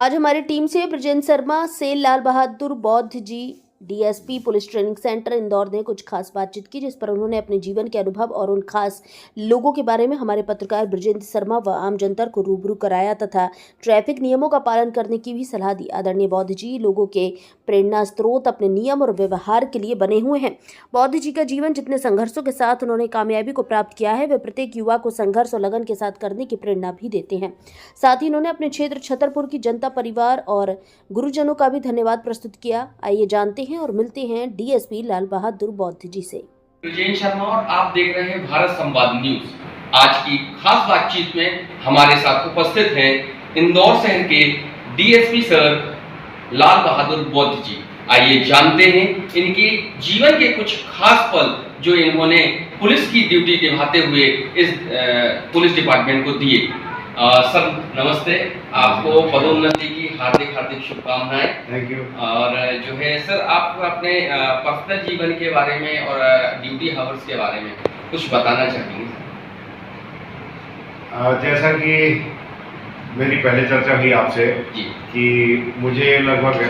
आज हमारी टीम से बृजेंद्र शर्मा से लाल बहादुर बौद्ध ji DSP police training centre Indore ने कुछ खास बातचीत की, जिस पर उन्होंने अपने जीवन के अनुभव और उन खास लोगों के बारे में हमारे पत्रकार बृजेंद्र शर्मा व आम जनता को रूबरू कराया तथा ट्रैफिक नियमों का पालन करने की भी सलाह दी। आदरणीय बौद्ध जी लोगों के प्रेरणा स्रोत अपने नियम और व्यवहार के लिए बने हुए हैं। बौद्ध जी का जीवन जितने संघर्षों के साथ उन्होंने कामयाबी को प्राप्त किया है, वे प्रत्येक युवा को संघर्ष और लगन के साथ करने की प्रेरणा भी देते हैं। साथ ही उन्होंने अपने क्षेत्र छतरपुर की जनता, परिवार और गुरुजनों का भी धन्यवाद प्रस्तुत किया। आइए जानते हैं और मिलते हैं डीएसपी लाल बहादुर बौद्ध जी से। बृजेंद्र शर्मा और आप देख रहे हैं भारत संवाद न्यूज। आज की खास बातचीत में हमारे साथ उपस्थित हैं इंदौर शहर के डीएसपी सर लाल बहादुर बौद्ध जी। आइए जानते हैं इनके जीवन के कुछ खास पल जो इन्होंने पुलिस की ड्यूटी निभाते हुए इस पुलिस डिपार्टमेंट को दिए। सर नमस्ते, आपको पदोन्नति की हार्दिक हार्दिक शुभकामनाएं। Thank you. और जो है सर, आप अपने पर्सनल जीवन के बारे में और ड्यूटी हावर्स के बारे में कुछ बताना चाहेंगे? जैसा कि मेरी पहले चर्चा हुई आपसे कि मुझे लगभग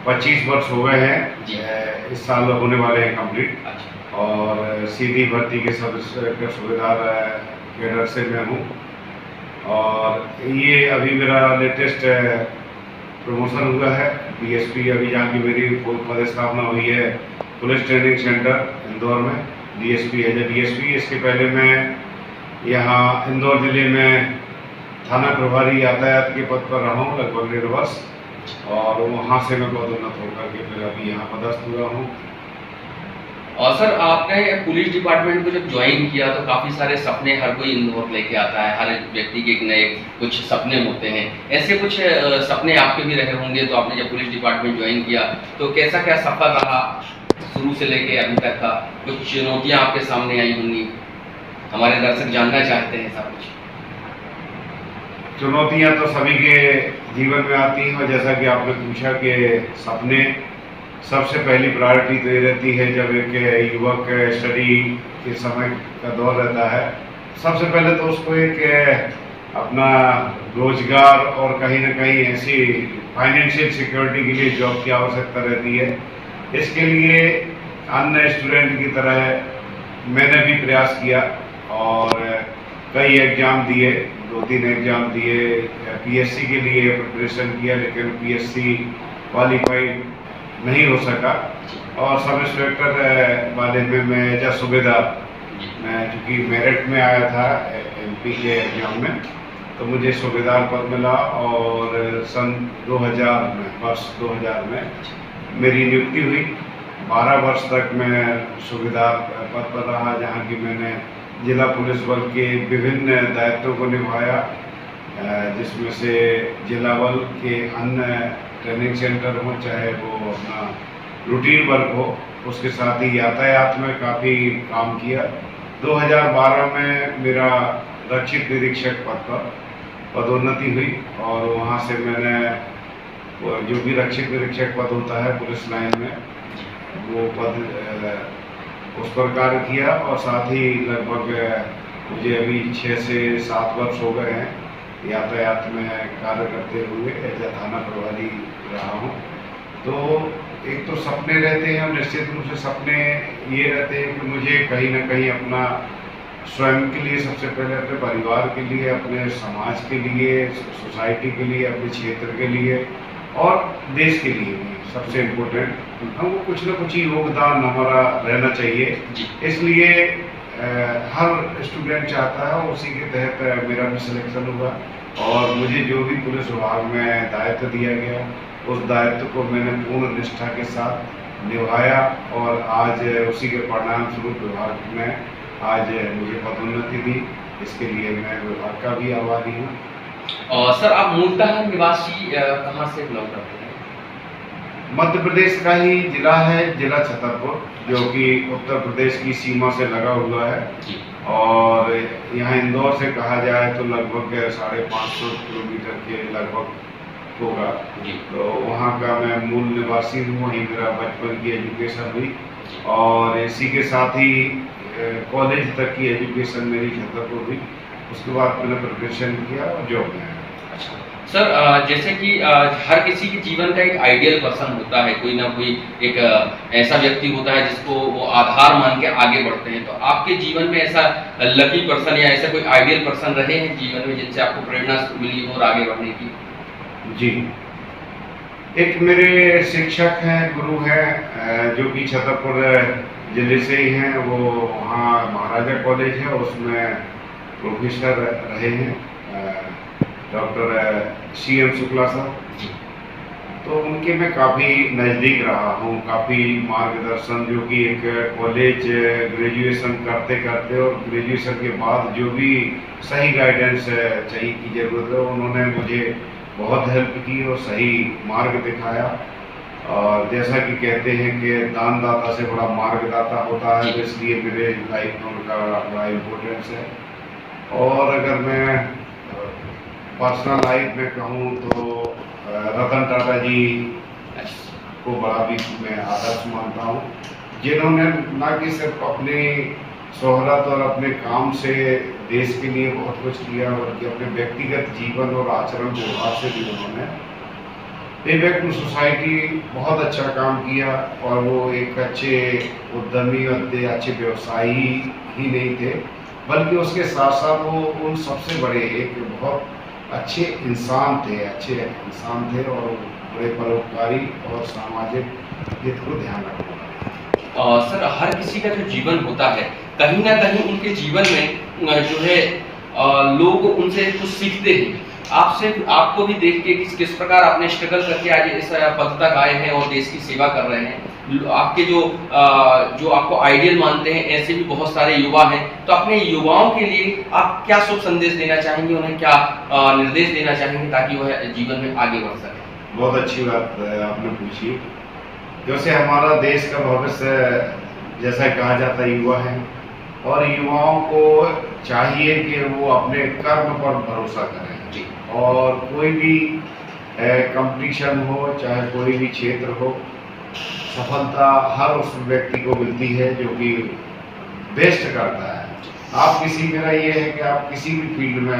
25 वर्ष हो गए हैं, इस साल होने वाले हैं कंप्लीट। अच्छा। और सीधी भर्ती के सुबेदार कैडर से मैं हूँ और ये अभी मेरा लेटेस्ट प्रमोशन हुआ है डीएसपी। अभी जहाँ की मेरी पदस्थापना हुई है पुलिस ट्रेनिंग सेंटर इंदौर में डीएसपी एज ए डीएसपी। इसके पहले मैं यहाँ इंदौर जिले में थाना प्रभारी यातायात के पद पर रहा हूँ लगभग 1.5 वर्ष, और वहाँ से मैं पदोन्नत होकर के फिर अभी यहाँ पदस्थ हुआ हूँ। और सर, आपने पुलिस डिपार्टमेंट को जब ज्वाइन किया तो काफ़ी सारे सपने हर कोई इंदौर लेके आता है, हर व्यक्ति के एक नए कुछ सपने होते हैं। ऐसे कुछ सपने आपके भी रहे होंगे, तो आपने जब पुलिस डिपार्टमेंट ज्वाइन किया तो कैसा क्या सफ़र रहा शुरू से लेके अभी तक का? कुछ चुनौतियाँ आपके सामने आई होंगी, हमारे दर्शक जानना चाहते हैं सब कुछ। चुनौतियाँ तो सभी के जीवन में आती हैं, और जैसा कि आपने पूछा कि सपने, सबसे पहली प्रायोरिटी तो ये रहती है जब एक युवक स्टडी के समय का दौर रहता है, सबसे पहले तो उसको एक अपना रोजगार और कहीं ना कहीं ऐसी फाइनेंशियल सिक्योरिटी के लिए जॉब की आवश्यकता रहती है। इसके लिए अन्य स्टूडेंट की तरह मैंने भी प्रयास किया और कई एग्ज़ाम दिए, 2-3 एग्ज़ाम दिए। पीएससी के लिए प्रिपरेशन किया, लेकिन पीएससी क्वालिफाइड नहीं हो सका। और सब इंस्पेक्टर वाले में मैं एज ए सूबेदार, मैं चूँकि मेरिट में आया था एमपी के एग्जाम में, तो मुझे सूबेदार पद मिला। और सन 2000 में, वर्ष 2000 में मेरी नियुक्ति हुई। 12 वर्ष तक मैं सूबेदार पद पर रहा, जहाँ की मैंने जिला पुलिस बल के विभिन्न दायित्वों को निभाया, जिसमें से जिला बल के अन्य ट्रेनिंग सेंटर हो, चाहे वो अपना रूटीन वर्क हो, उसके साथ ही यातायात में काफ़ी काम किया। 2012 में मेरा रक्षित निरीक्षक पद पर पदोन्नति हुई, और वहाँ से मैंने जो भी रक्षित निरीक्षक पद होता है पुलिस लाइन में, वो पद उस पर कार्य किया। और साथ ही लगभग मुझे अभी 6 से 7 वर्ष हो गए हैं यातायात में कार्य करते हुए एज ए थाना प्रभारी रहा हूँ। तो एक तो सपने रहते हैं, और निश्चित रूप से सपने ये रहते हैं कि मुझे कहीं ना कहीं अपना स्वयं के लिए, सबसे पहले अपने परिवार के लिए, अपने समाज के लिए, सोसाइटी के लिए, अपने क्षेत्र के लिए और देश के लिए भी सबसे इम्पोर्टेंट हमको कुछ ना कुछ योगदान हमारा रहना चाहिए। इसलिए हर स्टूडेंट चाहता है, उसी के तहत मेरा भी सिलेक्शन हुआ। और मुझे जो भी पुलिस विभाग में दायित्व दिया गया, उस दायित्व को मैंने पूर्ण निष्ठा के साथ निभाया, और आज उसी के परिणाम स्वरूप विभाग में आज मुझे पदोन्नति दी। इसके लिए मैं विभाग का भी आभारी हूँ। और सर, आप मूलतः निवासी कहाँ से बिलोंग करते हैं? मध्य प्रदेश का ही जिला है, जिला छतरपुर, जो कि उत्तर प्रदेश की सीमा से लगा हुआ है। और यहाँ इंदौर से कहा जाए तो लगभग 550 किलोमीटर के लगभग होगा। तो वहाँ का मैं मूल निवासी हूँ, वहीं मेरा बचपन की एजुकेशन हुई, और इसी के साथ ही कॉलेज तक की एजुकेशन मेरी छतरपुर हुई। उसके बाद मैंने प्रिपरेशन किया और जॉब में। अच्छा सर जैसे कि हर किसी के जीवन का एक आइडियल पर्सन होता है, कोई ना कोई एक ऐसा व्यक्ति होता है जिसको वो आधार मान के आगे बढ़ते हैं। तो आपके जीवन में ऐसा लकी पर्सन या ऐसा कोई आइडियल पर्सन रहे हैं जीवन में जिनसे आपको प्रेरणा मिली हो और आगे बढ़ने की? जी, एक मेरे शिक्षक हैं, गुरु हैं, जो कि छतरपुर जिले से ही हैं। वो वहाँ महाराजा कॉलेज है, उसमें प्रोफेसर रहे हैं, डॉक्टर CM शुक्ला साहब। तो उनके मैं काफ़ी नज़दीक रहा हूँ, काफ़ी मार्गदर्शन, जो कि एक कॉलेज ग्रेजुएशन करते करते और ग्रेजुएशन के बाद जो भी सही गाइडेंस चाहिए की ज़रूरत है, उन्होंने मुझे बहुत हेल्प की और सही मार्ग दिखाया। और जैसा कि कहते हैं कि दानदाता से बड़ा मार्गदाता होता है, तो इसलिए मेरे लाइफ में उनका बड़ा इम्पोर्टेंस है। और अगर मैं पर्सनल लाइफ में कहूँ तो रतन टाटा जी को बड़ा भी मैं आदर्श मानता हूँ, जिन्होंने न कि सिर्फ अपनी शोहरत और अपने काम से देश के लिए बहुत कुछ किया, बल्कि अपने व्यक्तिगत जीवन और आचरण व्यवहार से भी उन्होंने इम्पैक्ट सोसाइटी बहुत अच्छा काम किया। और वो एक अच्छे उद्यमी और अच्छे व्यवसायी ही नहीं थे, बल्कि उसके साथ साथ वो उन सबसे बड़े एक बहुत अच्छे इंसान थे और बड़े परोपकारी और सामाजिक हित को ध्यान रखने वाले। सर हर किसी का जो जीवन होता है, कहीं ना कहीं उनके जीवन में जो है लोग उनसे कुछ सीखते हैं। आपको भी देख के किस प्रकार आपने स्ट्रगल करके आज इस पद तक आए हैं और देश की सेवा कर रहे हैं। आपके जो आपको आइडियल मानते हैं, ऐसे भी बहुत सारे युवा हैं। तो अपने युवाओं के लिए आप क्या शुभ संदेश देना चाहेंगे, उन्हें क्या निर्देश देना चाहेंगे ताकि वह जीवन में आगे बढ़ सके? बहुत अच्छी बात आपने पूछी। जैसे हमारा देश का भविष्य जैसा कहा जाता है युवा है, और युवाओं को चाहिए कि वो अपने कर्म पर भरोसा करें जी। और कोई भी कंपटीशन हो, चाहे कोई भी क्षेत्र हो, सफलता हर उस व्यक्ति को मिलती है जो कि बेस्ट करता है। आप किसी, मेरा ये है कि आप किसी भी फील्ड में